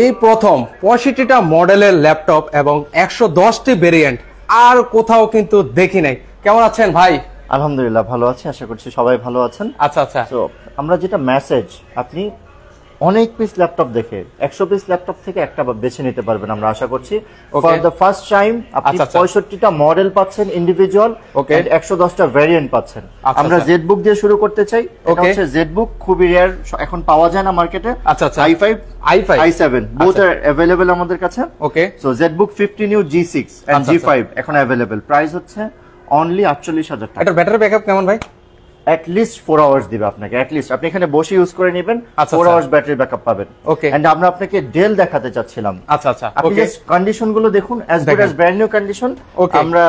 এই প্রথম 65টা মডেলের ল্যাপটপ এবং 110টি ভেরিয়েন্ট আর কোথাও কিন্তু দেখি নাই। কেমন আছেন ভাই? আলহামদুলিল্লাহ ভালো আছি, আশা করছি সবাই ভালো আছেন। আচ্ছা আচ্ছা, তো আমরা যেটা মেসেজ, আপনি অনেক পিস ল্যাপটপ দেখে 100 পিস ল্যাপটপ থেকে একটা বেছে নিতে পারবেন আমরা আশা করছি। ফর দ্য ফার্স্ট টাইম আপনি 65টা মডেল পাচ্ছেন ইন্ডিভিজুয়াল, ওকে, 110টা ভেরিয়েন্ট পাচ্ছেন। আমরা জেডবুক দিয়ে শুরু করতে চাই। এটা হচ্ছে জেডবুক, খুবই রেয়ার, এখন পাওয়া যায় না মার্কেটে। আচ্ছা আচ্ছা, i5 i7 both are available আমাদের কাছে। Okay, so Zenbook 50 new G6 and G5 এখন अवेलेबल। প্রাইস হচ্ছে অনলি 48000 টাকা। এটা ব্যাটারি ব্যাকআপ কেমন ভাই? at least 4 hours দিবে আপনাকে, at least আপনি এখানে বসে ইউজ করে নেবেন, 4 hours ব্যাটারি ব্যাকআপ পাবেন। ওকে, এন্ড আমরা আপনাকে ডেল দেখাতে চাচ্ছিলাম। আচ্ছা আচ্ছা, আপনি জাস্ট কন্ডিশন গুলো দেখুন, as good as brand new condition। আমরা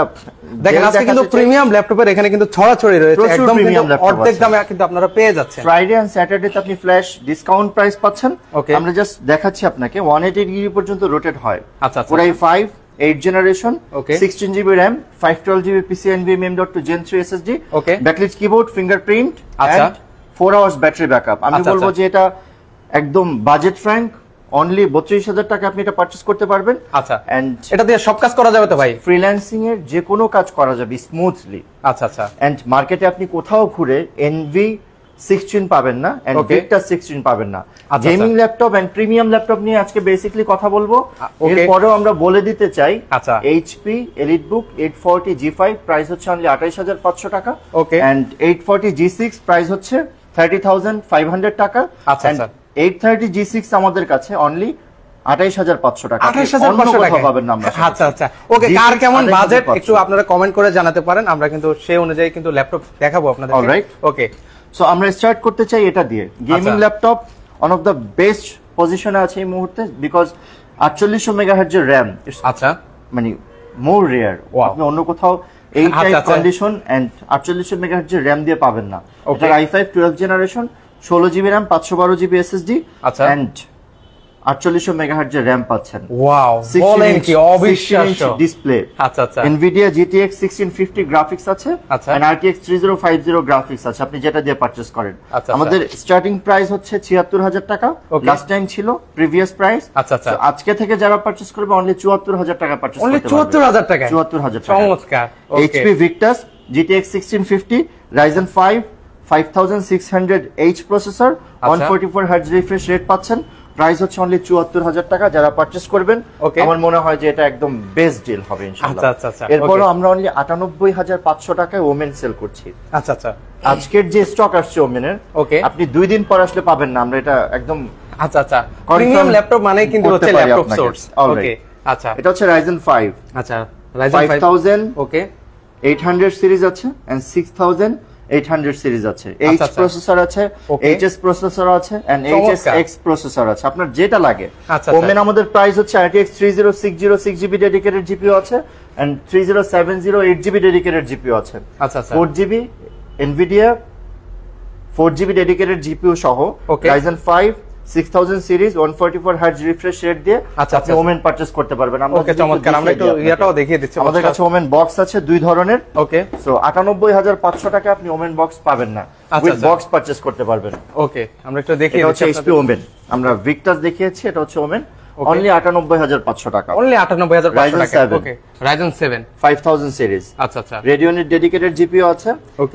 দেখেন আজকে কিন্তু প্রিমিয়াম ল্যাপটপের এখানে কিন্তু ছড়াছড়ি রয়েছে, একদম প্রিমিয়াম ল্যাপটপ, অর্ধেক দামে কিন্তু আপনারা পেয়ে যাচ্ছেন। ফ্রাইডে এন্ড স্যাটারডে তে আপনি ফ্ল্যাশ ডিসকাউন্ট প্রাইস পাচ্ছেন। আমরা জাস্ট দেখাচ্ছি আপনাকে 180 ডিগ্রি পর্যন্ত রোটেট হয়। আচ্ছা আচ্ছা, পুরাই 5 8 generation, 16GB RAM, 512GB PCIe M.2 Gen 3 SSD, backlit keyboard, fingerprint, and 4 hours battery backup. আমি বলবো যে এটা একদম বাজেট ফ্র্যাঙ্ক, অনলি 32000 টাকা আপনি এটা পারচেজ করতে পারবেন। আচ্ছা, এন্ড এটা দিয়ে সব কাজ করা যাবে তো ভাই? ফ্রিল্যান্সিং এর যে কোনো কাজ করা যাবে স্মুথলি। আচ্ছা আচ্ছা, এন্ড মার্কেটে আপনি কোথাও ঘুরে এনভি 16 পাবেন না এন্ড ভিক্টাস 16 পাবেন না। Gaming laptop and premium laptop নিয়ে আজকে বেসিক্যালি কথা বলবো। এরপরেও আমরা বলে দিতে চাই, এইচপি এলিটবুক 840 G5 প্রাইস হচ্ছে অনলি 28500 টাকা। ওকে, এন্ড 840 G6 প্রাইস হচ্ছে 30500 টাকা। আচ্ছা আচ্ছা, 830 G6 আমাদের কাছে অনলি 28500 টাকা। 28500 টাকা পাবেন না আমরা। আচ্ছা আচ্ছা, ওকে, কার কেমন বাজেট একটু আপনারা কমেন্ট করে জানাতে পারেন, আমরা কিন্তু সেই অনুযায়ী কিন্তু ল্যাপটপ দেখাবো আপনাদের। অলরাইট, ওকে, সো আমরা স্টার্ট করতে চাই এটা দিয়ে। Gaming laptop one of the best পজিশনে আছে এই মুহূর্তে, বিকজ 4800 মেগাহার্টজ এর RAM। আচ্ছা, মানে মোর রেয়ার, আপনি অন্য কোথাও এই টাইপ কন্ডিশন এন্ড 4800 মেগাহার্টজ এর RAM দিয়ে পাবেন না। এটা i5 12th জেনারেশন, 16GB RAM, 512GB SSD, and 4800 megahertz এর RAM পাচ্ছেন। ওয়াও, বলেন কি অবিশ্বাস্য ডিসপ্লে। আচ্ছা আচ্ছা, Nvidia GTX 1650 গ্রাফিক্স আছে এন্ড RTX 3050 গ্রাফিক্স আছে, আপনি যেটা দিয়ে পারচেজ করেন। আমাদের স্টার্টিং প্রাইস হচ্ছে 76000 টাকা, লাস্ট টাইম ছিল প্রিভিয়াস প্রাইস। আচ্ছা আচ্ছা, আজকে থেকে যারা পারচেজ করবে অনলি 74000 টাকা পারচেজ করতে পারবে। অনলি 74000 টাকা? 74000 টাকা, চমৎকার। HP Victus GTX 1650 Ryzen 5 5600H processor, 144 Hz refresh rate পাচ্ছেন। প্রাইস হচ্ছে অনলি 74000 টাকা। যারা পারচেজ করবেন আমার মনে হয় যে এটা একদম বেস্ট ডিল হবে ইনশাআল্লাহ। আচ্ছা আচ্ছা, এরপরও আমরা অনলি 98500 টাকায় ওমেন সেল করছি। আচ্ছা আচ্ছা, আজকের যে স্টক আসছে ওমেনের, আপনি 2 দিন পর আসলে পাবেন না, আমরা এটা একদম। আচ্ছা আচ্ছা, প্রিমিয়াম ল্যাপটপ মানে কিন্তু হচ্ছে ল্যাপটপ সোর্স। ওকে, আচ্ছা, এটা হচ্ছে Ryzen 5। আচ্ছা, Ryzen 5000, ওকে, 800 সিরিজ আছে এন্ড 6800 সিরিজ আছে। H প্রসেসর আছে, HS প্রসেসর আছে এন্ড HSX প্রসেসর আছে, আপনার যেটা লাগে। ওমেন আমাদের প্রাইস হচ্ছে RTX 3060 6GB ডেডিকেটেড GPU আছে এন্ড 3070 8GB ডেডিকেটেড GPU আছে। আচ্ছা আচ্ছা, 4GB Nvidia 4GB dedicated GPU সহ Ryzen 5 6000 series 144 Hz refresh rate দিয়ে আপনি ওমেন পারচেজ করতে পারবেন। আমরা ওকে, চমৎকার, আমরা একটু ইয়াটাও দেখিয়ে দিচ্ছি। আমাদের কাছে ওমেন বক্স আছে 2 ধরনের। ওকে, সো 98500 টাকা আপনি ওমেন বক্স পাবেন না, উইথ বক্স পারচেজ করতে পারবেন। ওকে, আমরা একটু দেখিয়ে দিচ্ছি। এটা হচ্ছে HP ওমেন, আমরা ভিক্টাস দেখিয়েছি, এটা হচ্ছে ওমেন, অনলি 98500 টাকা। অনলি 98500 টাকা। Okay, Ryzen 7 5000 series. আচ্ছা আচ্ছা, Radeon-এর ডেডিকেটেড GPU আছে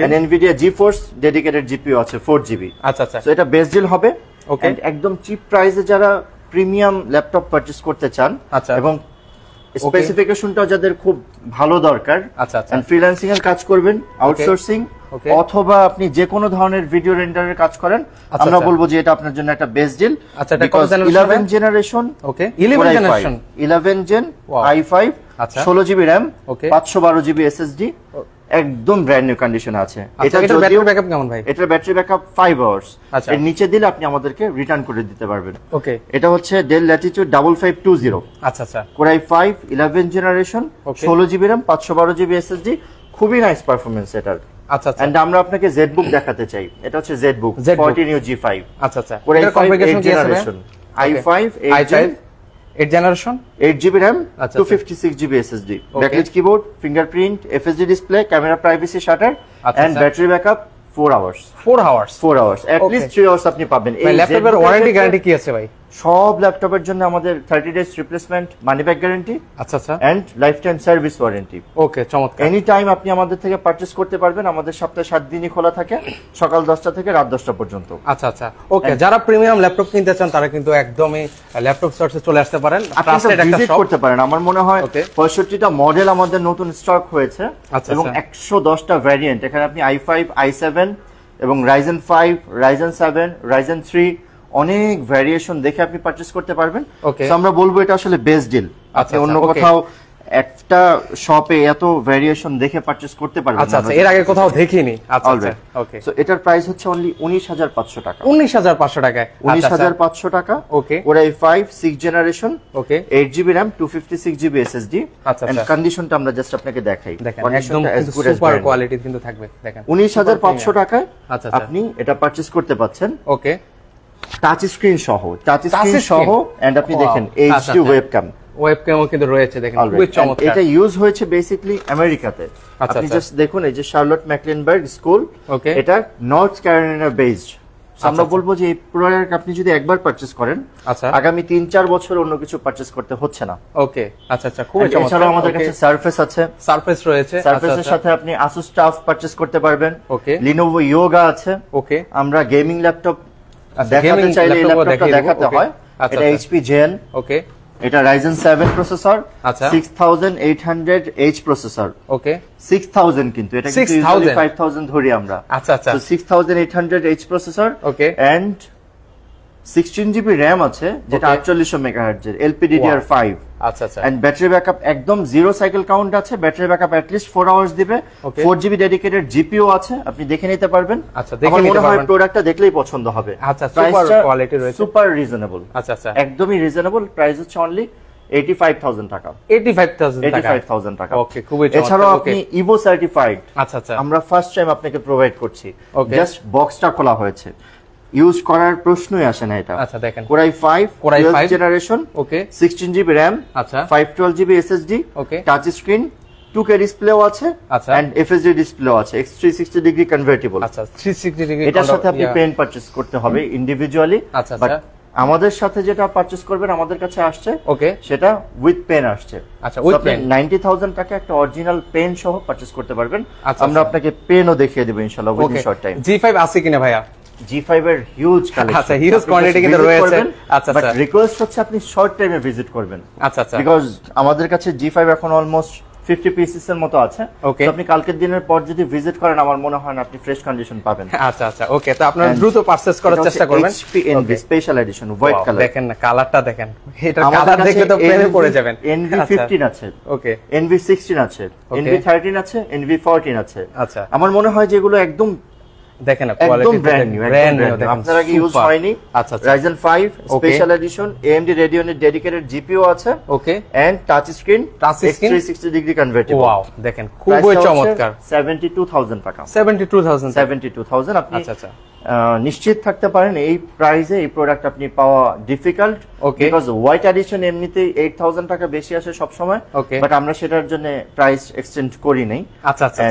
and Nvidia GeForce dedicated GPU আছে 4GB। আচ্ছা আচ্ছা, সো এটা বেস্ট ডিল হবে। ওকে, একদম চিপ প্রাইসে যারা প্রিমিয়াম ল্যাপটপ পারচেজ করতে চান এবং স্পেসিফিকেশনটাও যাদের খুব ভালো দরকার, আচ্ছা আচ্ছা, এন্ড ফ্রিল্যান্সিং এর কাজ করবেন, আউটসোর্সিং অথবা আপনি যে কোনো ধরনের ভিডিও রেন্ডারের কাজ করেন, আমরা বলবো যে এটা আপনার জন্য একটা বেস্ট ডিল। আচ্ছা, এটা কত generation? 11 generation. Okay, 11 generation, 11 gen, i5, 16GB RAM, 512GB SSD, একদম ব্র্যান্ড নিউ কন্ডিশনে আছে। এটা ব্যাটারি ব্যাকআপ কেমন ভাই? এটার ব্যাটারি ব্যাকআপ 5 আওয়ার্স। এর নিচে দিলে আপনি আমাদেরকে রিটার্ন করে দিতে পারবেন। ওকে, এটা হচ্ছে Dell Latitude 5520। আচ্ছা আচ্ছা, Core i5 11 generation, 16GB RAM, 512GB SSD, খুবই নাইস পারফরম্যান্স এটার। আচ্ছা আচ্ছা, এন্ড আমরা আপনাকে জেডবুক দেখাতে চাই। এটা হচ্ছে জেডবুক 40 নিউ G5। আচ্ছা আচ্ছা, Core i5 8 generation, i5 8 generation, 8GB RAM, 256GB SSD, backlit keyboard, fingerprint, FSD display, camera privacy shutter, and battery backup 4 hours. 4 hours, at least 3 hours আপনি পাবেন। এই ল্যাপটপের ওয়ারেন্টি গ্যারান্টি কি আছে ভাই? সব ল্যাপটপের জন্য আমাদের 30 days replacement money back guarantee. আচ্ছা আচ্ছা। And life time service warranty. Okay, চমৎকার। এনি টাইম আপনি আমাদের থেকে পারচেজ করতে পারবেন। আমাদের সপ্তাহে 7 দিনই খোলা থাকে, সকাল 10টা থেকে রাত 10টা পর্যন্ত। আচ্ছা আচ্ছা। ওকে, যারা প্রিমিয়াম ল্যাপটপ কিনতে চান তারা কিন্তু একদমই ল্যাপটপ স্টোরে চলে আসতে পারেন, ট্রাস্টেড একটা শপ করতে পারেন। আমার মনে হয় 65টা মডেল আমাদের নতুন স্টক হয়েছে এবং 110টা ভ্যারিয়েন্ট। এখানে আপনি i5, i7 এবং Ryzen 5, Ryzen 7, Ryzen 3 অনেক ভ্যারিয়েশন দেখে আপনি পারচেজ করতে পারবেন। তো আমরা বলবো এটা আসলে বেস্ট ডিল। আপনি অন্য কোথাও একটা শপে এত ভ্যারিয়েশন দেখে পারচেজ করতে পারবেন। আচ্ছা আচ্ছা, এর আগে কোথাও দেখিনি। আচ্ছা আচ্ছা, ওকে। সো এটার প্রাইস হচ্ছে অনলি 19500 টাকা। 19500 টাকায়, 19500 টাকা। ওকে। ওরা i5 6 জেনারেশন, ওকে, 8GB RAM, 256GB SSD। আচ্ছা আচ্ছা। কন্ডিশনটা আমরা জাস্ট আপনাকে দেখাই। একদম সুপার কোয়ালিটি কিন্তু থাকবে। দেখেন 19500 টাকায় আচ্ছা আপনি এটা পারচেজ করতে পাচ্ছেন। ওকে, টাচ স্ক্রিন সহ, এন্ড আপনি দেখেন HD ওয়েবক্যামও কিন্তু রয়েছে। দেখেন খুবই চমৎকার। এটা ইউজ হয়েছে বেসিক্যালি আমেরিকাতে। আপনি জাস্ট দেখুন, এই যে শার্লট ম্যাকলিনবার্গ স্কুল, এটা নর্থ ক্যারোলাইনা বেসড। আমরা বলবো যে এই প্রোডাক্ট আপনি যদি একবার পারচেজ করেন, আগামী 3-4 বছর অন্য কিছু পারচেজ করতে হচ্ছে না। ওকে, আচ্ছা আচ্ছা, খুবই চমৎকার। এছাড়াও আমাদের কাছে সারফেস আছে, সারফেস রয়েছে। সারফেসের সাথে আপনি asus টাফ পারচেজ করতে পারবেন। ওকে, লিনোভো ইয়োগা আছে। ওকে, আমরা গেমিং ল্যাপটপ দেখাতে চাইলে এই ল্যাপটপটা দেখাতে হয়। এটা HP Zen। ওকে, এটা Ryzen 7 প্রসেসর, আচ্ছা, 6800H প্রসেসর। ওকে, 6000 কিন্তু এটা কিন্তু 5000 ধরি আমরা। আচ্ছা আচ্ছা। তো 6800H processor, okay, and 16GB RAM আছে, যেটা 4800 মেগাহার্টজ এর LPDDR5। আচ্ছা আচ্ছা। এন্ড ব্যাটারি ব্যাকআপ একদম জিরো সাইকেল কাউন্ট আছে। Battery backup at least 4 hours দিবে। 4GB ডেডিকেটেড GPU আছে, আপনি দেখে নিতে পারবেন। আচ্ছা, দেখে নিতে পারবেন। আমার মনে হয় প্রোডাক্টটা দেখলেই পছন্দ হবে। আচ্ছা, সুপার কোয়ালিটি রয়েছে, সুপার রিজনেবল। আচ্ছা আচ্ছা, একদমই রিজনেবল। প্রাইস হচ্ছে অনলি 85000 টাকা। 85000 টাকা। ওকে, খুবই চমৎকার। এছাড়াও আপনি ইভো সার্টিফাইড, আচ্ছা আচ্ছা, আমরা ফার্স্ট টাইম আপনাকে প্রোভাইড করছি। জাস্ট বক্সটা খোলা হয়েছে, ইউজ করার প্রশ্নই আসে না এটা। আচ্ছা, দেখেন Core i5 জেনারেশন, ওকে, 16GB RAM, আচ্ছা, 512GB SSD, ওকে, টাচ স্ক্রিন, 2K ডিসপ্লেও আছে, আচ্ছা, এন্ড FSD ডিসপ্লেও আছে, X360 ডিগ্রি কনভার্টিবল। আচ্ছা, 360 ডিগ্রি। এটার সাথে আপনি পেন পারচেজ করতে হবে ইন্ডিভিজুয়ালি। আচ্ছা বাট আচ্ছা, আমাদের সাথে যেটা পারচেজ করবেন আমাদের কাছে আসছে, ওকে, সেটা উইথ পেন আসছে। আচ্ছা, উইথ পেন 90000 টাকা একটা অরিজিনাল পেন সহ পারচেজ করতে পারবেন। আমরা আপনাকে পেনও দেখিয়ে দেব ইনশাআল্লাহ উইথ শর্ট টাইম। G5 আছে কিনা ভাইয়া? G5 এর হিউজ কালেকশন। আচ্ছা, হিউজ কোয়ান্টিটি কিন্তু রয়েছে। আচ্ছা আচ্ছা, বাট রিকোয়েস্ট হচ্ছে আপনি শর্ট টাইমে ভিজিট করবেন। আচ্ছা আচ্ছা, বিকজ আমাদের কাছে G5 এখন অলমোস্ট 50 পিসেস এর মতো আছে। ওকে, আপনি কালকের দিনের পর যদি ভিজিট করেন আমার মনে হয় না আপনি ফ্রেশ কন্ডিশন পাবেন। আচ্ছা আচ্ছা, ওকে। তো আপনারা দ্রুত পারচেজ করার চেষ্টা করবেন। HP Envy special edition white colour. দেখেন না, কালারটা দেখেন, এটা কালার দেখলে তো প্রেমে পড়ে যাবেন। Envy 15 আছে, ওকে, Envy 16 আছে, Envy 13 আছে, Envy 14 আছে। আচ্ছা, আমার মনে হয় যেগুলো একদম দেখেন না, কোয়ালিটি ব্র্যান্ড নিউ, আপনার আগে ইউজ হয়নি। আচ্ছা, Ryzen 5 special edition, AMD Radeon এর ডেডিকেটেড GPU আছে, okay, and touch screen, X360 degree convertible. Wow, দেখেন খুবই চমৎকার। 72000 টাকা। 72000 আপনি আচ্ছা আচ্ছা, নিশ্চিত থাকতে পারেন এই প্রাইসে এই প্রোডাক্ট আপনি পাওয়া ডিফিকাল্ট। বিকজ হোয়াইট এডিশন এমনিতেই 8000 টাকা বেশি আসে সব সময়, বাট আমরা সেটার জন্য প্রাইস এক্সটেন্ড করি নাই। আচ্ছা আচ্ছা,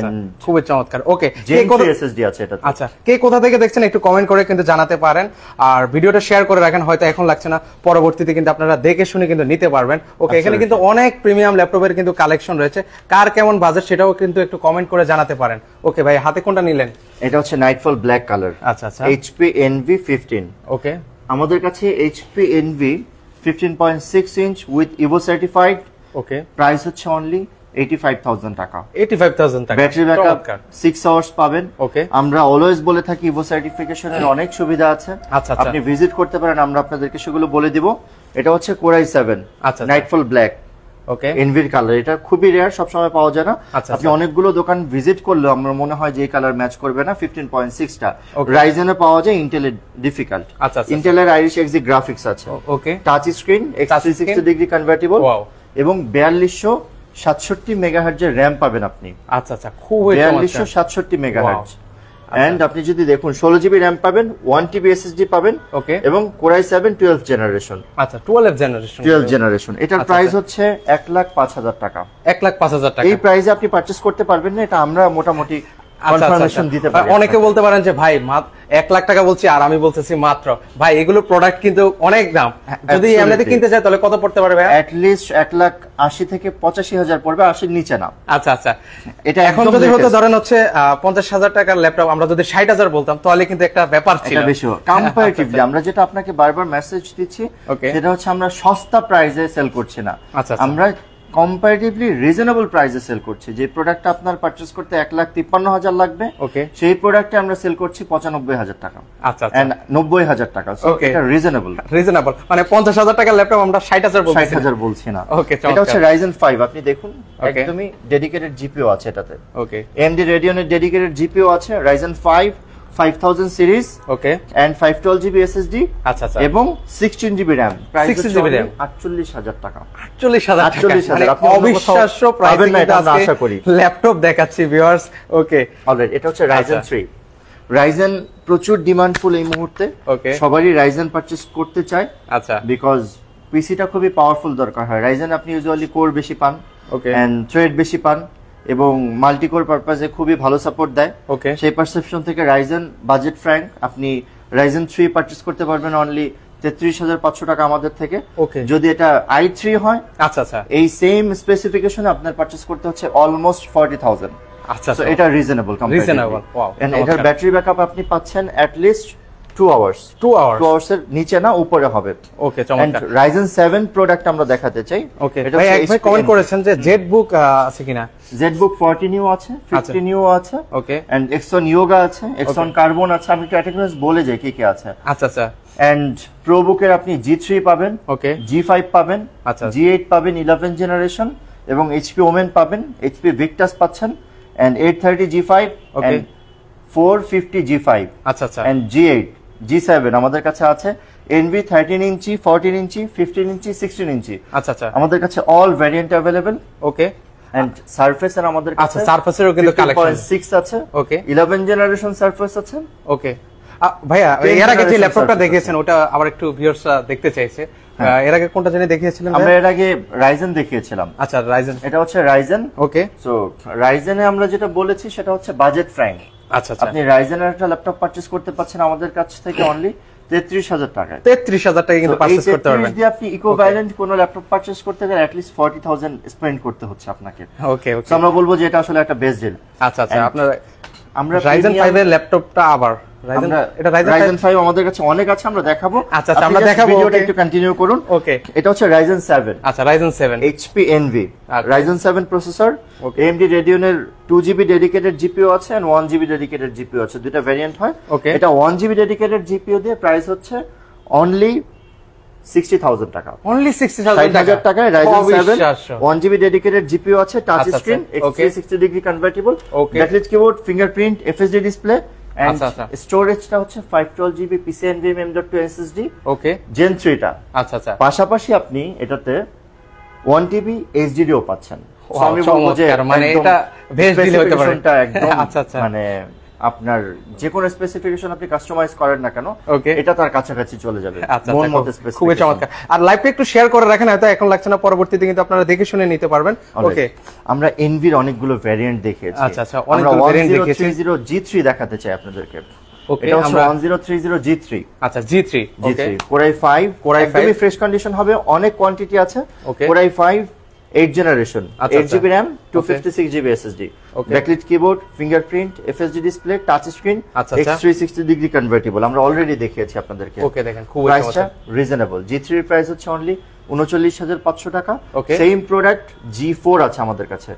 খুবই চমৎকার। ওকে, Gen 3 SSD আছে এটা। আচ্ছা, কে কোথা থেকে দেখছেন একটু কমেন্ট করে কিন্তু জানাতে পারেন, আর ভিডিওটা শেয়ার করে রাখেন। হয়তো এখন লাগছে না, পরবর্তীতে কিন্তু আপনারা দেখে শুনে কিন্তু নিতে পারবেন। ওকে, এখানে কিন্তু অনেক প্রিমিয়াম ল্যাপটপের কিন্তু কালেকশন রয়েছে। কার কেমন বাজেট সেটাও কিন্তু একটু কমেন্ট করে জানাতে পারেন। ওকে ভাই, হাতে কোনটা নিলেন? এটা হচ্ছে নাইটফল ব্ল্যাক কালার। আচ্ছা আচ্ছা, HP Envy 15। ওকে, আমাদের কাছে HP Envy 15.6 inch with Ivo certified. Okay, price হচ্ছে অনলি 85000 টাকা। 85000 টাকা। ব্যাটারি ব্যাকআপ 6 আওয়ার্স পাবেন। ওকে, আমরা অলওয়েজ বলে থাকি ইভো সার্টিফিকেশনের অনেক সুবিধা আছে। আচ্ছা, আপনি ভিজিট করতে পারেন, আমরা আপনাদেরকে সেগুলো বলে দিব। এটা হচ্ছে Core i7 আচ্ছা, নাইটফল ব্ল্যাক, ওকে, এনভির কালার। এটা খুবই রেয়ার, সব সময় পাওয়া যায় না। আপনি অনেকগুলো দোকান ভিজিট করলে আমার মনে হয় যে এই কালার ম্যাচ করবে না। 15.6 টা রাইজেনে পাওয়া যায়, ইন্টেলের ডিফিকাল্ট। ইন্টেলের আইরিশ এক্সি গ্রাফিক্স আছে। Okay, touch screen, X360 degree convertible, এবং 4267 মেগাহার্টজের র‍্যাম পাবেন আপনি। আচ্ছা আচ্ছা, খুবই চমৎকার। 4267 মেগাহার্টজ। এন্ড আপনি যদি দেখুন 16GB RAM পাবেন, 1TB SSD পাবেন, ওকে, এবং Core i7 12th জেনারেশন। আচ্ছা, 12th জেনারেশন। এটার প্রাইস হচ্ছে 1,05,000 টাকা। 1,05,000 টাকা। এই প্রাইসে আপনি পারচেজ করতে পারবেন না, এটা আমরা মোটামুটি কনফার্মেশন দিতে পারি। অনেকে বলতে পারেন যে ভাই 1 লাখ টাকা বলছি আর আমি বলতেছি মাত্র। ভাই এগুলো প্রোডাক্ট কিন্তু অনেক দাম, যদি এমনিতে কিনতে চাই তাহলে কত পড়তে পারে ভাই? অ্যাট লিস্ট 1,80,000 থেকে 85,000 পড়বে, 80 নিচে না। আচ্ছা আচ্ছা, এটা এখন যদি হতো ধরেন হচ্ছে 50,000 টাকার ল্যাপটপ, আমরা যদি 60,000 বলতাম তাহলে কিন্তু একটা ব্যাপার ছিল। এটা বেশি কম্পারেটিভলি আমরা যেটা আপনাকে বারবার মেসেজ দিচ্ছি সেটা হচ্ছে আমরা সস্তা প্রাইসে সেল করছি না, আমরা কম্পারেটিভলি রিজনেবল প্রাইসে সেল করছি। যে প্রোডাক্টটা আপনার পারচেজ করতে 1,53,000 লাগবে, সেই প্রোডাক্টে আমরা সেল করছি 95,000 টাকা। আচ্ছা আচ্ছা, 90,000 টাকা। সো এটা রিজনেবল মানে 50,000 টাকার ল্যাপটপ আমরা 60,000 বলছি না। এটা হচ্ছে Ryzen 5, আপনি দেখুন একদমই ডেডিকেটেড জিপিইউ আছে এটাতে। ওকে, AMD Radeon-এর ডেডিকেটেড জিপিইউ আছে, Ryzen 5 5000 series, okay, and 512GB SSD, আচ্ছা আচ্ছা, এবং 16GB RAM। Price 16GB RAM 48,000 টাকা। 48,000 আপনি অবিশ্বাস্য প্রাইসে কিন্তু আশা করি ল্যাপটপ দেখাচ্ছি ভিউয়ার্স। ওকে, অলরাইট, এটা হচ্ছে Ryzen 3। Ryzen প্রচুর ডিমান্ডফুল এই মুহূর্তে, ওকে, সবারই Ryzen পারচেজ করতে চায়। আচ্ছা, বিকজ পিসিটা খুবই পাওয়ারফুল দরকার হয়। Ryzen আপনি ইউজুয়ালি কোর বেশি পান, ওকে, এন্ড থ্রেড বেশি পান, এবং মাল্টিকোর পারপাজে খুবই ভালো সাপোর্ট দেয়। ওকে, সেই পারসেপশন থেকে Ryzen বাজেট ফ্র্যাঙ্ক, আপনি Ryzen 3 পারচেজ করতে পারবেন অনলি 33,500 টাকা আমাদের থেকে। ওকে, যদি এটা i3 হয়, আচ্ছা আচ্ছা, এই সেম স্পেসিফিকেশনে আপনার পারচেজ করতে হচ্ছে অলমোস্ট 40,000। আচ্ছা, সো এটা রিজনেবল, রিজনেবল। ওয়াও, এন্ড এটার ব্যাটারি ব্যাকআপ আপনি পাচ্ছেন অ্যাট লিস্ট 2 আওয়ার্স। 2 আওয়ার্স এর নিচে না, উপরে হবে। ওকে, চমৎকার। Ryzen 7 প্রোডাক্ট আমরা দেখাতে চাই। ওকে, ভাই একবার কমেন্ট করেছেন যে ZBook আছে কিনা? ZBook 40 নিউ আছে, 50 নিউ আছে, ওকে, এন্ড Exxon Yoga আছে, Exxon Carbon আছে। আমি ক্যাটাগরিজ বলে যাই কি কি আছে। আচ্ছা আচ্ছা, এন্ড প্রোবুকের আপনি G3 পাবেন, ওকে, G5 পাবেন, আচ্ছা, G8 পাবেন 11 জেনারেশন, এবং HP Omen পাবেন, HP Victus পাচ্ছেন, এন্ড 830 G5, ওকে, 450 G5, আচ্ছা আচ্ছা, এন্ড G8 G7 আমাদের কাছে আছে। NV 13 ইঞ্চি, 14 ইঞ্চি, 15 ইঞ্চি, 16 ইঞ্চি, আচ্ছা আচ্ছা, আমাদের কাছে all variant available. Okay, and surface এর আমাদের কাছে, আচ্ছা, সারফেসেরও কিন্তু কালেকশন 6 আছে, ওকে, 11 জেনারেশন সারফেস আছে। ওকে ভাইয়া, এর আগে যে ল্যাপটপটা দেখিয়েছেন ওটা আবার একটু ভিউয়ার্সরা দেখতে চাইছে। এর আগে কোনটা জানি দেখিয়েছিলেন? আমরা এর আগে Ryzen দেখিয়েছিলাম। আচ্ছা, Ryzen, এটা হচ্ছে Ryzen। ওকে, সো Ryzen এ আমরা যেটা বলেছি সেটা হচ্ছে বাজেট ফ্র্যাঙ্ক। আচ্ছা আচ্ছা, আপনি Ryzen এর একটা ল্যাপটপ পারচেজ করতে পাচ্ছেন আমাদের কাছ থেকে অনলি 33,000 টাকায়। 33,000 টাকা কিন্তু পারচেজ করতে পারবেন। যদি আপনি ইকুইভ্যালেন্ট কোন ল্যাপটপ পারচেজ করতে গেলে at least 40,000 স্পেন্ড করতে হচ্ছে আপনাকে। ওকে ওকে, আমরা বলবো যে এটা আসলে একটা বেস্ট ডিল। আচ্ছা আচ্ছা, আমরা Ryzen 5 এর ল্যাপটপটা আবার Ryzen 5 আমাদের কাছে অনেক আছে, আমরা দেখাবো। আচ্ছা আচ্ছা, আমরা দেখাবো, ভিডিওটা একটু কন্টিনিউ করুন। ওকে, এটা হচ্ছে Ryzen 7। আচ্ছা, Ryzen 7 HP NV Ryzen 7 processor, AMD Radeon এর 2GB ডেডিকেটেড GPU আছে এন্ড 1GB ডেডিকেটেড GPU আছে, দুটো ভেরিয়েন্ট হয়। এটা 1GB ডেডিকেটেড GPU দিয়ে প্রাইস হচ্ছে অনলি 60,000 টাকা। অনলি 60,000 টাকায় Ryzen 7 1GB ডেডিকেটেড GPU আছে, touch screen, 360 degree convertible, backlit keyboard, fingerprint, FSD display, and স্টোরেজটা হচ্ছে 512GB PCNV M.2 SSD, ওকে, Gen 3 টা। আচ্ছা আচ্ছা, পাশাপাশি আপনি এটাতে 1TB HDD ও পাচ্ছেন। আমি বলবো যে মানে এটা বেস্ট ডিল হতে পারে। আচ্ছা আচ্ছা, মানে আপনার যে কোনো স্পেসিফিকেশন আপনি কাস্টমাইজ করেন না কেন, এটা তার কাছাকাছি চলে যাবে। মন মতো স্পেসিফিকেশন। খুবই চমৎকার। আর লাইভটা একটু শেয়ার করে রাখেন, হয়তো এখন লাগছে না, পরবর্তীতে কিন্তু আপনারা দেখে শুনে নিতে পারবেন। ওকে, আমরা এনভির অনেকগুলো ভ্যারিয়েন্ট দেখিয়েছি। আচ্ছা আচ্ছা, অনেকগুলো ভ্যারিয়েন্ট দেখিয়েছি। 1030 G3 দেখাতে চাই আপনাদেরকে। ওকে, আমরা 1030 G3। আচ্ছা, G3 Core i5 একদমই ফ্রেশ কন্ডিশন হবে, অনেক কোয়ান্টিটি আছে। Core i5 8 generation, 8GB RAM, 256GB SSD, backlit keyboard, fingerprint, FSD display, touch screen, X360 degree convertible. আমরা অলরেডি দেখিয়েছি আপনাদেরকে। ওকে, দেখেন খুব প্রাইসটা রিজনেবল। G3 এর প্রাইস হচ্ছে অনলি 39,500 টাকা। সেম প্রোডাক্ট G4 আছে আমাদের কাছে।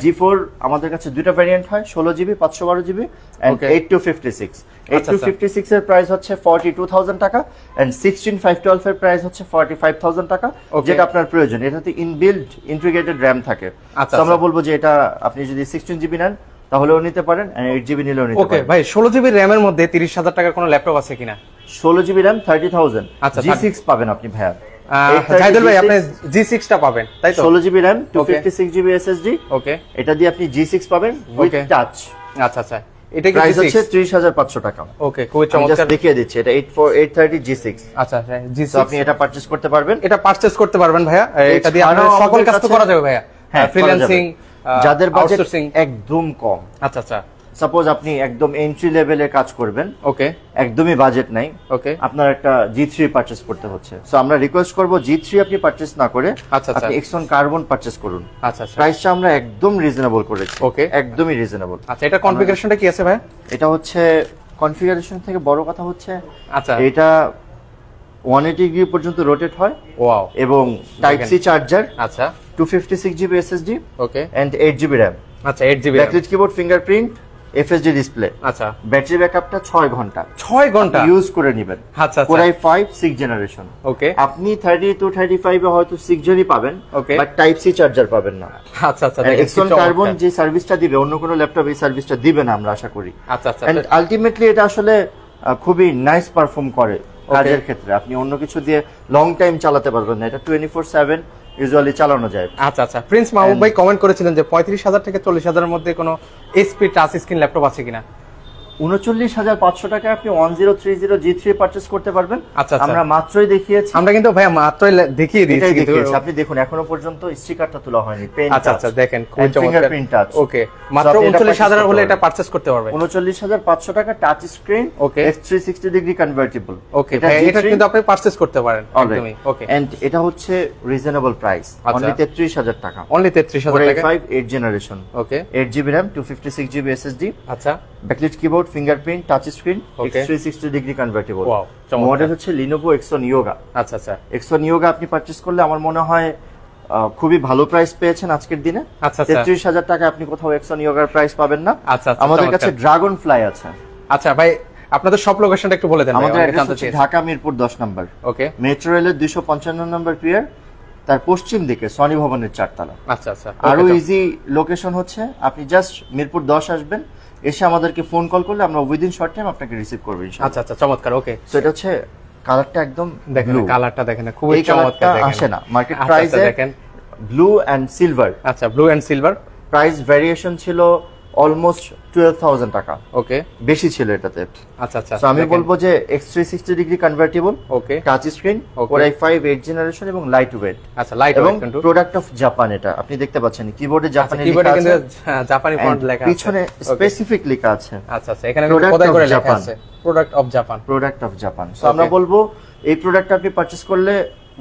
G4 আমাদের কাছে দুটো ভ্যারিয়েন্ট হয়, 16GB 512GB এন্ড 8256। 8256 এর প্রাইস হচ্ছে 42,000 টাকা এন্ড 16 512 এর প্রাইস হচ্ছে 45,000 টাকা, যেটা আপনার প্রয়োজন। এটাতে ইনবিল্ট ইন্টিগ্রেটেড RAM থাকে। তো আমরা বলবো যে এটা আপনি যদি 16GB নেন তাহলেও নিতে পারেন, 8GB নিলেও নিতে পারেন। ওকে ভাই, 16GB RAM এর মধ্যে 30,000 টাকার কোনো ল্যাপটপ আছে কিনা? 16GB RAM 30,000। G6 পাবেন আপনি ভাইয়া। জাহিদুল ভাই, আপনি G6 টা পাবেন, তাই তো? 16GB RAM, 256GB SSD। ওকে, এটা দিয়ে আপনি G6 পাবেন উইথ টাচ। আচ্ছা আচ্ছা, এটা কি প্রাইস হচ্ছে 30,500 টাকা। ওকে, খুবই চমৎকার, দেখিয়ে দিচ্ছি। এটা 830 G6। আচ্ছা আচ্ছা, G6 আপনি এটা পারচেজ করতে পারবেন। এটা পারচেজ করতে পারবেন ভাইয়া, এটা দিয়ে আপনার সকল কাজ তো করা যাবে ভাইয়া। ফ্রিল্যান্সিং, যাদের বাজেট একদম কম। আচ্ছা আচ্ছা, সাপোজ আপনি একদম এন্ট্রি লেভেলে কাজ করবেন, ওকে, একদমই বাজেট নাই, ওকে, আপনার একটা G3 পারচেজ করতে হচ্ছে, সো আমরা রিকোয়েস্ট করব G3 আপনি পারচেজ না করে আপনি X1 কার্বন পারচেজ করুন। আচ্ছা আচ্ছা, প্রাইসটা আমরা একদম রিজনেবল করেছি, ওকে, একদমই রিজনেবল। আচ্ছা, এটা কনফিগারেশনটা কি আছে ভাই? এটা হচ্ছে কনফিগারেশন থেকে বড় কথা হচ্ছে, আচ্ছা, এটা 180 ডিগ্রি পর্যন্ত রোটেট হয়, ওয়াও, এবং টাইপ সি চার্জার, আচ্ছা, 256 GB SSD, okay, and 8 GB RAM, আচ্ছা, 8 GB backlit keyboard, fingerprint, FSD display, আচ্ছা, ব্যাটারি ব্যাকআপটা 6 ঘন্টা, 6 ঘন্টা ইউজ করে নেবেন। আচ্ছা আচ্ছা, Core i5 6 জেনারেশন, ওকে, আপনি 30 to 35 এ হয়তো 6 জেনই পাবেন, ওকে, বাট টাইপ সি চার্জার পাবেন না। আচ্ছা আচ্ছা, X1 কার্বন যে সার্ভিসটা দিবে অন্য কোনো ল্যাপটপ এই সার্ভিসটা দিবে না, আমরা আশা করি। আচ্ছা আচ্ছা, এন্ড আলটিমেটলি এটা আসলে খুবই নাইস পারফর্ম করে কাজের ক্ষেত্রে, আপনি অন্য কিছু দিয়ে লং টাইম চালাতে পারবেন না, এটা 24/7 ইউজুয়ালি চালানো যায়। আচ্ছা আচ্ছা, প্রিন্স মাহবুব ভাই কমেন্ট করেছিলেন যে 35,000 থেকে 40,000 এর মধ্যে কোনো এইচপি টাচ স্ক্রিন ল্যাপটপ আছে কিনা? 39,500 টাকায় আপনি 1030 G3 পারচেজ করতে পারবেন। আচ্ছা, আমরা মাত্রই দেখিয়েছি, আমরা কিন্তু ভাই মাত্রই দেখিয়ে দিয়েছি কিন্তু আপনি দেখুন এখনো পর্যন্ত স্টিকারটা তোলা হয়নি, পেন টাচ। আচ্ছা আচ্ছা, দেখেন খুব চমৎকার ফিঙ্গারপ্রিন্ট টাচ, ওকে, মাত্র 39,000 হলে এটা পারচেজ করতে পারবে। 39,500 টাকা, টাচ স্ক্রিন, ওকে, F360 ডিগ্রি কনভার্টিবল, ওকে, এটা কিন্তু আপনি পারচেজ করতে পারেন একদমই, ওকে, এন্ড এটা হচ্ছে রিজনেবল প্রাইস, অনলি 33,000 টাকা, অনলি 33,000 টাকা, 5 8 জেনারেশন, ওকে, 8 জিবি র‍্যাম, 256 জিবি এসএসডি, আচ্ছা, backlit keyboard, fingerprint, touch screen, X360 degree convertible, wow, model হচ্ছে Lenovo X1 Yoga। আচ্ছা আচ্ছা, X1 Yoga আপনি পারচেজ করলে আমার মনে হয় খুবই ভালো প্রাইস পেয়েছেন আজকের দিনে। আচ্ছা আচ্ছা, 33,000 টাকা আপনি কোথাও X1 Yoga প্রাইস পাবেন না। আচ্ছা আচ্ছা, আমাদের কাছে ড্রাগন ফ্লাই আছে। আচ্ছা ভাই, আপনাদের সব লোকেশনটা একটু বলে দেন। আমাদের অ্যাড্রেস হচ্ছে ঢাকা মিরপুর 10 নম্বর, ওকে, মেট্রো রেলের 255 নম্বর পিয়ার, তার পশ্চিম দিকে সনি ভবনের 4 তলা। আচ্ছা আচ্ছা, আরো ইজি লোকেশন হচ্ছে আপনি জাস্ট মিরপুর 10 আসবেন, এসে আমাদেরকে ফোন কল করলে আমরা উইদিন শর্ট টাইম আপনাকে রিসিভ করব ইনশাআল্লাহ। আচ্ছা আচ্ছা, চমৎকার, ওকে। সো এটা হচ্ছে কালারটা একদম দেখেন, কালারটা দেখেন খুবই চমৎকার, দেখেন আসে না মার্কেট প্রাইসে, দেখেন ব্লু এন্ড সিলভার। আচ্ছা, blue and silver price variation ছিল অলমোস্ট 12,000 টাকা, ওকে, বেশি ছিল এটাতে। আচ্ছা আচ্ছা, সো আমি বলবো যে X360 degree convertible, okay, touch screen, Core i5 8 generation এবং লাইট ওয়েট। আচ্ছা, লাইট ওয়েট কিন্তু প্রোডাক্ট অফ জাপান। এটা আপনি দেখতে পাচ্ছেন কিবোর্ডে জাপানি লেখা আছে, কিবোর্ডে কিন্তু জাপানি ফন্ট লেখা আছে, পিছনে স্পেসিফিক লেখা আছে। আচ্ছা আচ্ছা, এখানে খোদাই করে লেখা আছে product of Japan, product of Japan. So আমরা বলবো এই প্রোডাক্টটা আপনি পারচেজ করলে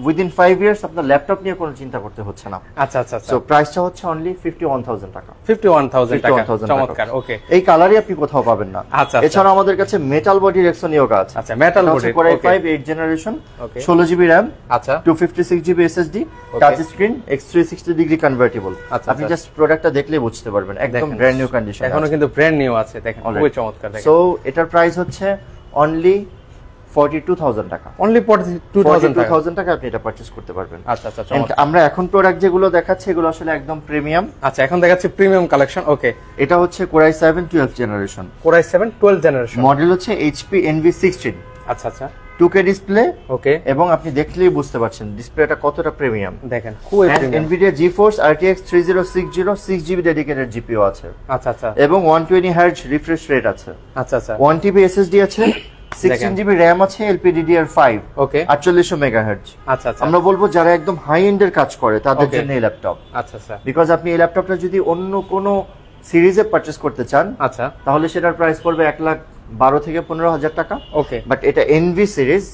উইদিন 5 ইয়ার্স আপনার ল্যাপটপ নিয়ে কোনো চিন্তা করতে হচ্ছে না। আচ্ছা আচ্ছা, সো প্রাইসটা হচ্ছে অনলি 51,000 টাকা, 51,000 টাকা, চমৎকার, ওকে। এই কালারই আপনি কোথাও পাবেন না। আচ্ছা, এছাড়া আমাদের কাছে মেটাল বডির X1 Yoga আছে। আচ্ছা, metal body, Core i5 8 generation, 16 GB RAM, আচ্ছা, 256 GB SSD, touch screen, X360 degree convertible. আপনি জাস্ট প্রোডাক্টটা দেখলেই বুঝতে পারবেন, একদম ব্র্যান্ড নিউ কন্ডিশন, এখনো কিন্তু ব্র্যান্ড নিউ আছে, দেখেন খুবই চমৎকার, দেখেন। সো এটার প্রাইস হচ্ছে অনলি 42,000 টাকা, অনলি 42,000 টাকা আপনি এটা পারচেজ করতে পারবেন। আচ্ছা আচ্ছা, চমৎকার। আমরা এখন প্রোডাক্ট যেগুলো দেখাচ্ছি এগুলো আসলে একদম প্রিমিয়াম। আচ্ছা, এখন দেখাচ্ছি প্রিমিয়াম কালেকশন, ওকে। এটা হচ্ছে Core i7 12 generation, Core i7 12 generation, model হচ্ছে HP NV16। আচ্ছা আচ্ছা, 2K ডিসপ্লে, ওকে, এবং আপনি দেখলেই বুঝতে পারছেন ডিসপ্লেটা কতটা প্রিমিয়াম, দেখেন খুবই premium. Nvidia GeForce RTX 3060 6GB dedicated GPU আছে। আচ্ছা আচ্ছা, এবং 120 Hz রিফ্রেশ রেট আছে। আচ্ছা আচ্ছা, 1TB SSD আছে, 16GB RAM আছে, LPDDR5, ওকে, 4800 মেগাহার্টজ। আচ্ছা আচ্ছা, আমরা বলবো যারা একদম হাই এন্ডের কাজ করে তাদের জন্য এই ল্যাপটপ। আচ্ছা আচ্ছা, বিকজ আপনি এই ল্যাপটপটা যদি অন্য কোনো সিরিজে পারচেজ করতে চান, আচ্ছা, তাহলে সেটার প্রাইস পড়বে 1,12,000 থেকে 15,000 টাকা, ওকে। বাট এটা NV series,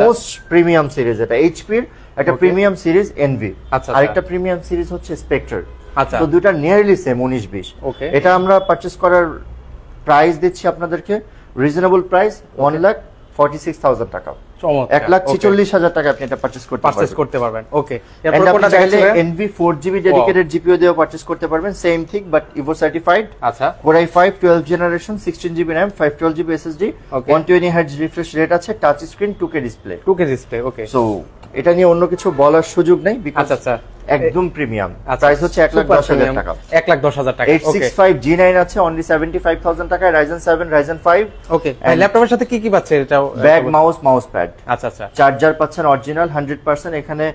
most premium series, এটা HP এর একটা প্রিমিয়াম সিরিজ NV, আর একটা প্রিমিয়াম সিরিজ হচ্ছে স্পেক্ট্রাল। আচ্ছা, তো দুটো নিয়ারলি সেম 19-20, ওকে। এটা আমরা পারচেজ করার প্রাইস দিচ্ছি আপনাদেরকে রিজনেবল প্রাইস 1,46,000 টাকা, 1,46,000 টাকা আপনি এটা পারচেজ করতে পারবেন, ওকে। এরপর কোনটা চাইলে NV 4GB ডেডিকেটেড জিপিইউ দিয়েও পারচেজ করতে পারবেন, same thing but Ivo certified. আচ্ছা, Core i5 12 generation, 16GB RAM, 512GB SSD, 120 Hz refresh rate আছে, টাচ স্ক্রিন, 2K ডিসপ্লে, ওকে। সো এটা নিয়ে অন্য কিছু বলার সুযোগ নেই, বিকজ আচ্ছা একদম প্রিমিয়াম। প্রাইস হচ্ছে 1,10,000 টাকা, 1,10,000 টাকা, 865 G9 আছে অনলি 75,000 টাকা, Ryzen 7 Ryzen 5, ওকে। এই ল্যাপটপের সাথে কি কি পাচ্ছে? এটা ব্যাগ, মাউস প্যাড, আচ্ছা আচ্ছা, চার্জার পাচ্ছেন অরিজিনাল 100%, এখানে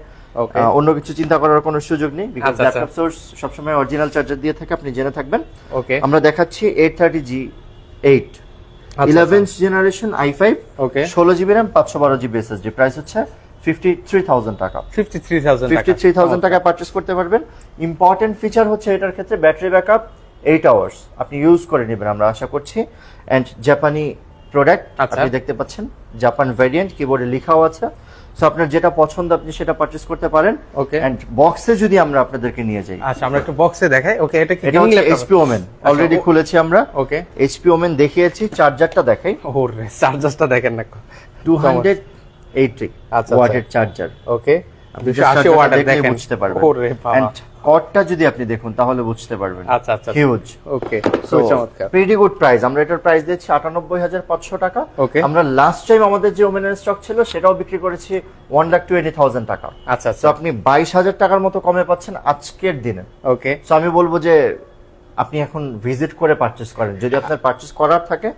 অন্য কিছু চিন্তা করার কোনো সুযোগ নেই, বিকজ ল্যাপটপ সোর্স সবসময় অরিজিনাল চার্জার দিয়ে থাকে, আপনি জেনে থাকবেন, ওকে। আমরা দেখাচ্ছি 830G8 11th জেনারেশন i5, ওকে, 16GB RAM, 512GB SSD, price হচ্ছে 53,000 টাকা, 53,000 টাকা পারচেজ করতে পারবেন। ইম্পর্টেন্ট ফিচার হচ্ছে এটার ক্ষেত্রে ব্যাটারি ব্যাকআপ 8 আওয়ার্স আপনি ইউজ করে নেবেন আমরা আশা করছি। এন্ড জাপানি প্রোডাক্ট আপনি দেখতে পাচ্ছেন, জাপান ভেরিয়েন্ট, কিবোর্ডে লেখাও আছে। সো আপনার যেটা পছন্দ আপনি সেটা পারচেজ করতে পারেন। ওকে, এন্ড বক্সে যদি আমরা আপনাদেরকে নিয়ে যাই, আচ্ছা আমরা একটু বক্সে দেখাই। ওকে, এটা কি এইচপি ওমেন অলরেডি খুলেছি আমরা। ওকে, এইচপি ওমেন দেখিয়েছি, চার্জারটা দেখাই। ওরে চার্জারটা দেখেন না, 280 ওয়াটের চার্জার। ওকে, 280 ওয়াটের দেখেন, বুঝতে পারবেন। ওরে বাবা, এন্ড কর্ডটা যদি আপনি দেখুন তাহলে বুঝতে পারবেন। আচ্ছা আচ্ছা, হিউজ। ওকে, সো চমৎকার, প্রিটি গুড প্রাইস। আমরা এটার প্রাইস দিচ্ছি 98500 টাকা। ওকে, আমরা লাস্ট টাইম আমাদের যে ওমেনের স্টক ছিল সেটাও বিক্রি করেছি 1,20,000 টাকা। আচ্ছা, সো আপনি 22,000 টাকার মতো কমে পাচ্ছেন আজকের দিনে। ওকে, সো আমি বলবো যে আপনি এখন ভিজিট করে পারচেজ করেন, যদি আপনার পারচেজ করার থাকে।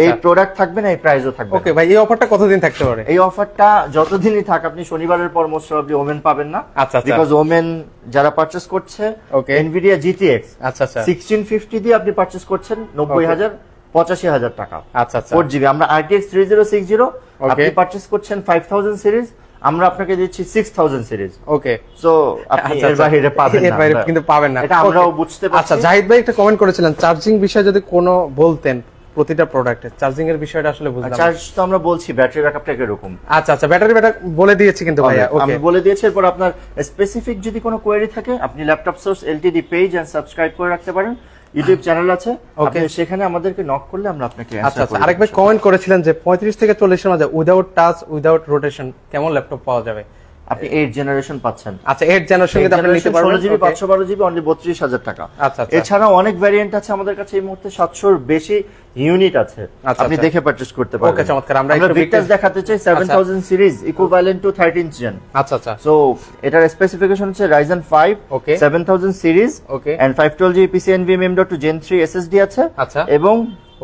এই প্রোডাক্ট থাকবে না, এই প্রাইসও থাকবে। ওকে ভাই, এই অফারটা কতদিন থাকতে পারে? এই অফারটা যতদিনই থাক, আপনি শনিবারের পর মোস্ট প্রবাবলি ওমেন পাবেন না। আচ্ছা, বিকজ ওমেন যারা পারচেজ করছে এনভিডিয়া GTX 1650 দিয়ে আপনি পারচেজ করছেন 90,000 85,000 টাকা। আচ্ছা আচ্ছা, 4GB। আমরা RTX 3060 আপনি পারচেজ করছেন 5000 সিরিজ, আমরা আপনাকে দিচ্ছি 6000 সিরিজ। ওকে, সো আপনি এর বাইরে পাবেন না, এর বাইরে কিন্তু পাবেন না, এটা আমরাও বুঝতে পারছি। আচ্ছা, জাহিদ ভাই একটা কমেন্ট করেছিলেন চার্জিং বিষয়ে যদি কোনো বলতেন, প্রতিটা প্রোডাক্টের চার্জিং এর বিষয়টা আসলে বুঝলাম না। চার্জ তো আমরা বলছি, ব্যাটারি ব্যাকআপটা এরকম। আচ্ছা আচ্ছা, ব্যাটারি ব্যাকআপ বলে দিয়েছি কিন্তু ভাইয়া। ওকে, আমি বলে দিয়েছি। এরপর আপনার স্পেসিফিক যদি কোনো কোয়েরি থাকে আপনি laptop source LTD page and subscribe করে রাখতে পারেন। ইউটিউব চ্যানেল আছে, আপনি সেখানে আমাদেরকে নক করলে আমরা আপনাকে অ্যানসার করব। আরেকবার কমেন্ট করেছিলেন যে 35 থেকে 40 এর মধ্যে উইদাউট টাচ উইদাউট রোটেশন কেমন ল্যাপটপ পাওয়া যাবে? আপনি 8 জেনারেশন পাচ্ছেন। আচ্ছা, 8 জেনারেশন কিন্তু আপনি নিতে পারবেন 16GB 512GB অনলি 32,000 টাকা। আচ্ছা আচ্ছা, এছাড়া অনেক ভেরিয়েন্ট আছে আমাদের কাছে, এই মুহূর্তে 700 এর বেশি ইউনিট আছে, আপনি দেখে পারচেজ করতে পারবেন। ওকে, চমৎকার। আমরা একটু ভিক্টাস দেখাতে চাই 7000 series equivalent to 13th gen. আচ্ছা আচ্ছা, সো এটার স্পেসিফিকেশন হচ্ছে Ryzen 5 7000 series and 512GB PCNV M.2 Gen 3 SSD আছে। আচ্ছা, এবং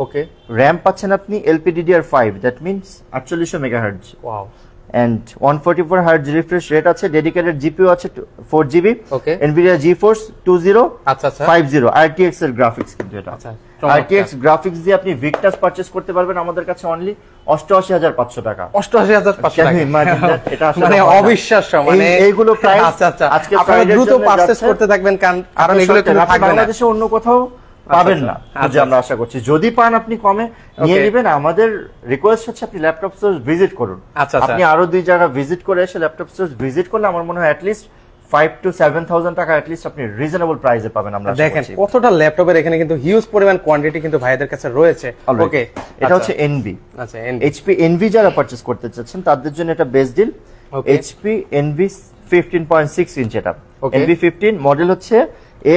ওকে RAM পাচ্ছেন আপনি LPDDR5, that means 4800 megahertz. Wow. and 144 Hz refresh rate আছে, ডেডিকেটেড জিপিইউ আছে 4GB, ওকে, Nvidia GeForce 2050 RTX এর গ্রাফিক্স। কিন্তু এটা আচ্ছা, RTX গ্রাফিক্স দিয়ে আপনি ভিক্টাস পারচেজ করতে পারবেন আমাদের কাছে অনলি 88,500 টাকা। 88,500 টাকা, এটা আসলে মানে অবিশ্বাস্য। মানে এইগুলো প্রাইস। আচ্ছা আচ্ছা, আজকে আপনারা দ্রুত পারচেজ করতে থাকবেন, কারণ এগুলো কিন্তু থাকবে না বাংলাদেশে, অন্য কোথাও পাবেন না। আজ আমরা আশা করছি যদি পান আপনি কমে নিয়ে নেবেন। আমাদের রিকোয়েস্ট হচ্ছে আপনি ল্যাপটপ স্টোর ভিজিট করুন। আচ্ছা, আপনি আরো 2 জায়গা ভিজিট করে এসে ল্যাপটপ স্টোর ভিজিট করলে আমার মনে হয় অ্যাট লিস্ট 5 to 7,000 টাকা অ্যাট লিস্ট আপনি রিজনেবল প্রাইসে পাবেন। আমরা দেখেন কতটা ল্যাপটপের এখানে কিন্তু হিউজ পরিমাণ কোয়ান্টিটি কিন্তু ভাইদের কাছে রয়েছে। ওকে, এটা হচ্ছে NV। আচ্ছা, HP NV যারা পারচেজ করতে চাচ্ছেন তাদের জন্য এটা best deal. HP NV 15.6 inch, এটা NV 15 মডেল হচ্ছে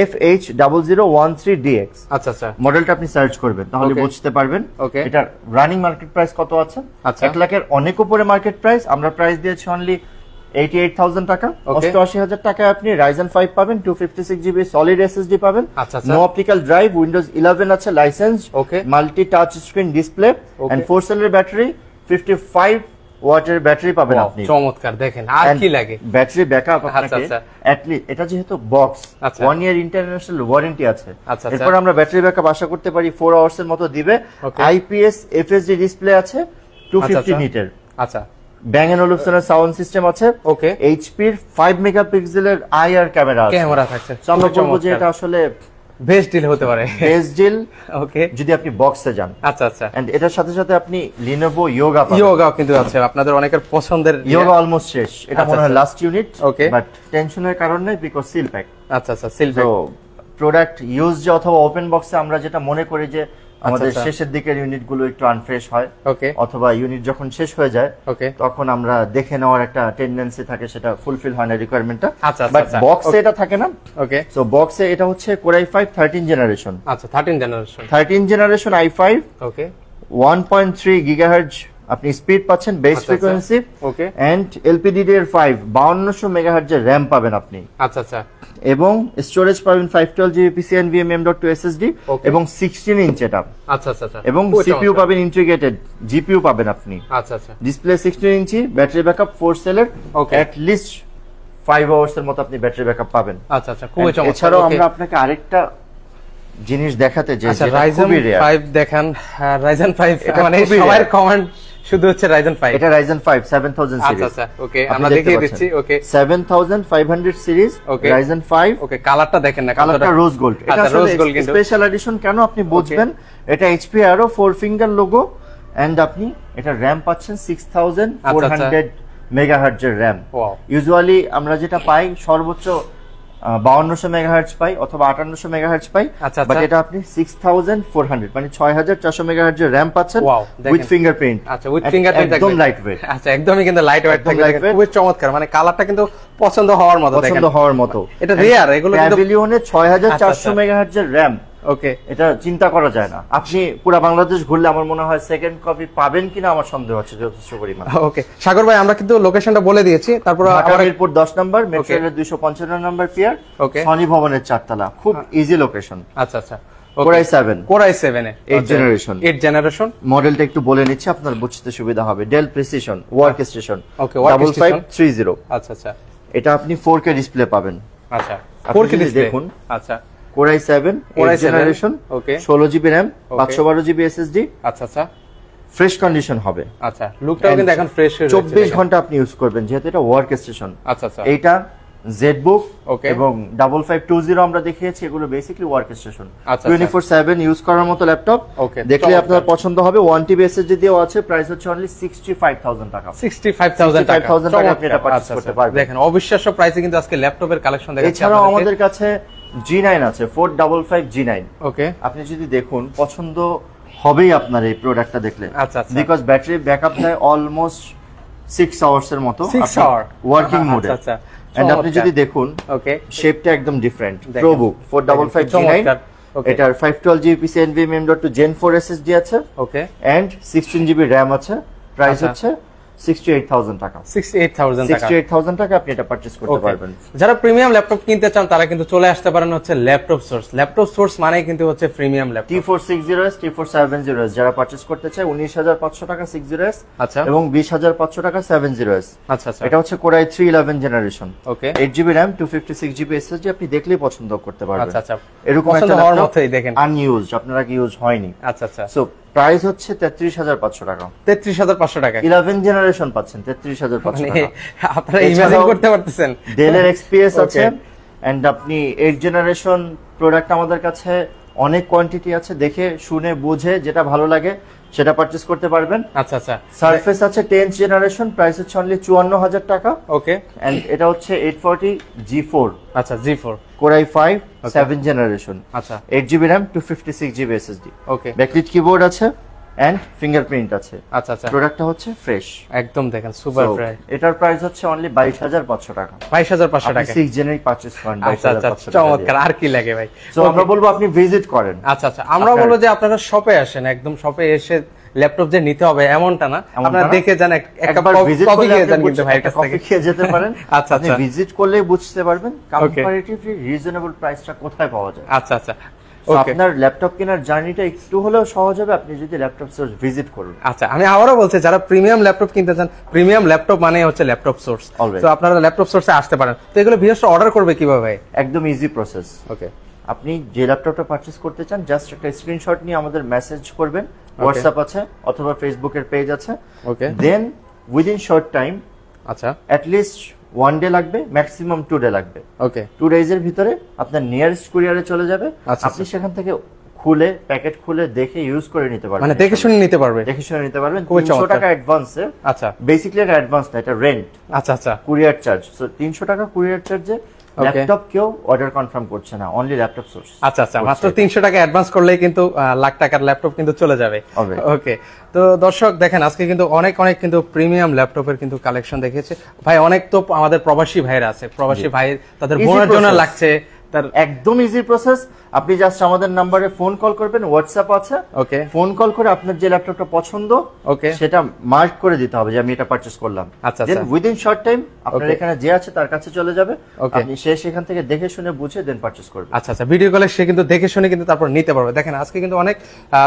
FH0013DX। আচ্ছা আচ্ছা, মডেলটা আপনি সার্চ করবেন তাহলে বুঝতে পারবেন এটার রানিং মার্কেট প্রাইস কত আছে। 1 লাখের অনেক উপরে মার্কেট প্রাইস, আমরা প্রাইস দিয়েছি অনলি 88,000 টাকা। 88,000 টাকায় আপনি Ryzen 5 পাবেন, 256GB সলিড SSD পাবেন, নো অপটিক্যাল ড্রাইভ, উইন্ডোজ 11 আছে license, multi touch screen display and 4 সেলের ব্যাটারি, 55 ওয়াটের ব্যাটারি পাবেন আপনি। চমৎকার, দেখেন আর কি লাগে। ব্যাটারি ব্যাকআপ আপনাকে অ্যাটলিস্ট, এটা যেহেতু বক্স 1 ইয়ার ইন্টারন্যাশনাল ওয়ারেন্টি আছে। এরপর আমরা ব্যাটারি ব্যাকআপ আশা করতে পারি 4 আওয়ার্স এর মতো দিবে। IPS FSD ডিসপ্লে আছে 250 নিটের। আচ্ছা, ব্যাং এন্ড ওলুফসনের সাউন্ড সিস্টেম আছে। ওকে, এইচপির 5 মেগাপিক্সেলের IR ক্যামেরা থাকছে। আমরা বলবো যে এটা আসলে বেস্ট ডিল হতে পারে, বেস্ট ডিল। ওকে, যদি আপনি বক্সে যান। আচ্ছা আচ্ছা, এন্ড এটার সাথে সাথে আপনি Lenovo Yoga কিন্তু আছে আপনাদের অনেকের পছন্দের। Yoga অলমোস্ট শেষ, এটা মনে হয় লাস্ট ইউনিট। ওকে, বাট টেনশনের কারণ নেই বিকজ সিল প্যাক। আচ্ছা আচ্ছা, সিল প্যাক। প্রোডাক্ট ইউজ যে অথবা ওপেন বক্সে আমরা যেটা মনে করি যে আমাদের শেষের দিকের ইউনিটগুলো একটু আনফ্রেশ হয়, অথবা ইউনিট যখন শেষ হয়ে যায় তখন আমরা দেখে নেওয়ার একটা টেন্ডেন্সি থাকে, সেটা ফুলফিল হয় না রিকোয়ারমেন্টটা। বাট বক্সে এটা থাকে না। ওকে, সো বক্সে এটা হচ্ছে Core i5 13 জেনারেশন। আচ্ছা, 13 জেনারেশন i5। ওকে, 1.3 গিগাহার্টজ আপনি স্পিড পাচ্ছেন, base frequency. Okay, and LPDDR5 5200 মেগাহার্টজের র‍্যাম পাবেন আপনি। আচ্ছা আচ্ছা, এবং স্টোরেজ পাবেন 512GB PCNV M.2 SSD এবং 16 ইঞ্চ এটা। আচ্ছা আচ্ছা, এবং CPU পাবেন ইন্টিগ্রেটেড, GPU পাবেন আপনি। আচ্ছা আচ্ছা, ডিসপ্লে 16 ইঞ্চি, ব্যাটারি ব্যাকআপ 4 সেলের, অ্যাট লিস্ট 5 আওয়ার্স এর মতো আপনি ব্যাটারি ব্যাকআপ পাবেন। আচ্ছা আচ্ছা, খুবই চমৎকার। এছাড়াও আমরা আপনাকে আরেকটা জিনিস দেখাতে যে Ryzen 5 দেখান। Ryzen 5 মানে সবার কমেন্ট শুধু হচ্ছে Ryzen 5 এটা Ryzen 5 7000 সিরিজ আচ্ছা আচ্ছা ওকে আমরা দেখিয়ে দিচ্ছি ওকে 7500 সিরিজ Ryzen 5 ওকে কালারটা দেখেন না কালারটা রোজ গোল্ড এটা স্পেশাল এডিশন কেন আপনি বুঝবেন এটা HP Aero 4 finger logo and আপনি এটা RAM পাচ্ছেন 6400 মেগাহার্টজ এর RAM ইউজুয়ালি আমরা যেটা পাই সর্বোচ্চ 5200 মেগাহার্টজ পাই অথবা 5800 মেগাহার্টজ পাই বাট এটা আপনি 6400 মানে 6400 মেগাহার্টজ এর RAM পাচ্ছেন উইথ ফিঙ্গারপ্রিন্ট আচ্ছা উইথ ফিঙ্গারপ্রিন্ট একদম লাইট ওয়েট আচ্ছা একদমই কিন্তু লাইট ওয়েট থাকবে খুবই চমৎকার মানে কালারটা কিন্তু পছন্দ হওয়ার মতো দেখেন পছন্দ হওয়ার মতো এটা রিয়ার এগুলো কিন্তু প্যাভিলিয়নে 6400 মেগাহার্টজ এর RAM ওকে এটা চিন্তা করা যায় না আপনি পুরো বাংলাদেশ ঘুরলে আমার মনে হয় সেকেন্ড কপি পাবেন কিনা আমার সন্দেহ আছে যথেষ্ট পরিমাণ ওকে সাগর ভাই আমরা কিন্তু লোকেশনটা বলে দিয়েছি তারপর মিরপুর 10 নম্বর মেট্রো রেল 255 নম্বর পিয়ার সনি ভবনের 4 তলা খুব ইজি লোকেশন আচ্ছা আচ্ছা Core i7 এ 8 জেনারেশন মডেলটা একটু বলে নিচ্ছি আপনার বুঝতে সুবিধা হবে Dell precision work station okay work station 5530 আচ্ছা আচ্ছা এটা আপনি 4K ডিসপ্লে পাবেন আচ্ছা 4K ডিসপ্লে দেখুন আচ্ছা Core i7 8 জেনারেশন ওকে 16GB RAM 512GB SSD আচ্ছা আচ্ছা ফ্রেশ কন্ডিশন হবে আচ্ছা লুকটাও কিন্তু এখন ফ্রেশ হয়ে যাচ্ছে 24 ঘন্টা আপনি ইউজ করবেন যেহেতু এটা ওয়ার্ক স্টেশন আচ্ছা আচ্ছা এইটা জেডবুক এবং 5520 আমরা দেখিয়েছি এগুলো বেসিক্যালি ওয়ার্ক স্টেশন 24/7 ইউজ করার মতো ল্যাপটপ দেখলে আপনার পছন্দ হবে 1TB SSD দিয়েও আছে প্রাইস হচ্ছে অনলি 65000 টাকা 65000 টাকা আপনি এটা পারচেজ করতে পারবেন দেখেন অবিশ্বাস্য প্রাইসে কিন্তু আজকে ল্যাপটপের কালেকশন দেখাচ্ছি এছাড়াও আমাদের কাছে G9 আছে 455 G9 ওকে আপনি যদি দেখুন পছন্দ হবেই আপনার এই প্রোডাক্টটা দেখলে আচ্ছা আচ্ছা বিকজ ব্যাটারি ব্যাকআপ দেয় অলমোস্ট 6 আওয়ার্স এর মতো 6 আওয়ার ওয়ার্কিং মোডে আচ্ছা এন্ড আপনি যদি দেখুন ওকে শেপটা একদম ডিফারেন্ট প্রোবুক 455 G9 এটার 512GB PCIe M.2 Gen 4 SSD আছে ওকে এন্ড 16GB RAM আছে প্রাইস হচ্ছে 68000 টাকা 68000 টাকা আপনি এটা পারচেজ করতে পারবেন যারা প্রিমিয়াম ল্যাপটপ কিনতে চান তারা কিন্তু চলে আসতে পারেন হচ্ছে ল্যাপটপ সোর্স মানে কিন্তু হচ্ছে প্রিমিয়াম ল্যাপটপ T460s T470s যারা পারচেজ করতে চায় 19500 টাকা 60s আচ্ছা এবং 20500 টাকা 70s আচ্ছা আচ্ছা এটা হচ্ছে Core i3 11 জেনারেশন ওকে 8GB RAM 256GB SSD আপনি দেখলেই পছন্দ করতে পারবেন আচ্ছা আচ্ছা এরকম একটা হওয়ার মতই দেখেন আনইউজড আপনারা কি ইউজ হয়নি আচ্ছা আচ্ছা সো প্রাইস হচ্ছে 33500 টাকা 33500 টাকা 11 জেনারেশন পাচ্ছেন 33500 টাকা আপনারা ইমাজিন করতে পারতেছেন ডেলের এক্সপিএস আছে এন্ড আপনি 8 জেনারেশন প্রোডাক্ট আমাদের কাছে অনেক কোয়ান্টিটি আছে দেখে শুনে বুঝে যেটা ভালো লাগে সেটা পারচেজ করতে পারবেন আচ্ছা আচ্ছা সারফেস আছে 10th জেনারেশন প্রাইস হচ্ছে অনলি 54000 টাকা ওকে এন্ড এটা হচ্ছে 840 G4 আচ্ছা G4 Core i5 7 জেনারেশন আচ্ছা 8GB RAM 256GB SSD ওকে ব্যাকলিট কিবোর্ড আছে এন্ড ফিঙ্গারপ্রিন্ট আছে আচ্ছা আচ্ছা প্রোডাক্টটা হচ্ছে ফ্রেশ একদম দেখেন সুপার প্রাইস এটার প্রাইস হচ্ছে অনলি 22500 টাকা 22500 টাকা 6 জেনারেল পারচেজ করেন 22500 চমৎকার আর কি লাগে ভাই সো আমরা বলবো আপনি ভিজিট করেন আচ্ছা আচ্ছা আমরা বলবো যে আপনারা শপে আসেন একদম শপে এসে ল্যাপটপ যে নিতে হবে এমনটা না আপনারা দেখে যান একবার কপি খেয়ে যান কিন্তু ভাইয়ের কাছ থেকে খেয়ে যেতে পারেন আচ্ছা আচ্ছা আপনি ভিজিট করলেই বুঝতে পারবেন কম্পারেটিভলি রিজনেবল প্রাইসটা কোথায় পাওয়া যায় আচ্ছা আচ্ছা আপনার ল্যাপটপ কেনার জার্নিটা একটু হলেও সহজ হবে আপনি যদি ল্যাপটপ সোর্স ভিজিট করুন আচ্ছা আমি আবারও বলছি যারা প্রিমিয়াম ল্যাপটপ কিনতে চান প্রিমিয়াম ল্যাপটপ মানে হচ্ছে ল্যাপটপ সোর্স তো আপনারা ল্যাপটপ সোর্সে আসতে পারেন তো এগুলো ভিউয়ার্সরা অর্ডার করবে কিভাবে একদম ইজি প্রসেস ওকে আপনি যে ল্যাপটপটা পারচেজ করতে চান জাস্ট একটা স্ক্রিনশট নিয়ে আমাদের মেসেজ করবেন হোয়াটসঅ্যাপ আছে অথবা ফেসবুকের পেজ আছে ওকে দেন উইদিন শর্ট টাইম আচ্ছা অ্যাট লিস্ট 1 ডে লাগবে ম্যাক্সিমাম 2 ডে লাগবে ওকে 2 ডেজ এর ভিতরে আপনার নিয়ারেস্ট কুরিয়ারে চলে যাবে আপনি সেখান থেকে খুলে প্যাকেট খুলে দেখে ইউজ করে নিতে পারবেন মানে দেখে শুনে নিতে পারবে 300 টাকা অ্যাডভান্সে আচ্ছা বেসিক্যালি এটা অ্যাডভান্স না এটা রেন্ট আচ্ছা আচ্ছা কুরিয়ার চার্জ সো 300 টাকা কুরিয়ার চার্জে ল্যাপটপ কেউ অর্ডার কনফার্ম করছে না অনলি ল্যাপটপ সোর্স আচ্ছা আচ্ছা মাত্র 300 টাকা অ্যাডভান্স করলেই কিন্তু লাখ টাকার ল্যাপটপ কিন্তু চলে যাবে ওকে তো দর্শক দেখেন আজকে কিন্তু অনেক কিন্তু প্রিমিয়াম ল্যাপটপের কিন্তু কালেকশন দেখিয়েছে ভাই অনেক তো আমাদের প্রবাসী ভাইরা আছে প্রবাসী ভাই তাদের বোনের জন্য লাগছে তার একদম ইজি প্রসেস আপনি জাস্ট আমাদের নম্বরে ফোন কল করবেন হোয়াটসঅ্যাপ আছে ওকে ফোন কল করে আপনার যে ল্যাপটপটা পছন্দ ওকে সেটা মার্ক করে দিতে হবে যে আমি এটা পারচেজ করলাম আচ্ছা দেন উইদিন শর্ট টাইম আপনার এখানে যে আছে তার কাছে চলে যাবে আপনি সেখান থেকে দেখে শুনে বুঝে দেন পারচেজ করবেন আচ্ছা আচ্ছা ভিডিও কলে সে কিন্তু দেখে শুনে কিন্তু তারপর নিতে পারবে দেখেন আজকে কিন্তু অনেক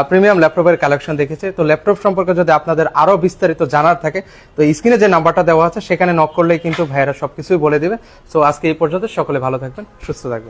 প্রিমিয়াম ল্যাপটপের কালেকশন দেখেছে তো ল্যাপটপ সম্পর্কে যদি আপনাদের আরো বিস্তারিত জানার থাকে তো স্ক্রিনে যে নাম্বারটা দেওয়া আছে সেখানে নক করলেই কিন্তু ভাইয়েরা সবকিছুই বলে দিবে সো আজকে এই পর্যন্ত সকলে ভালো থাকবেন সুস্থ থাকবেন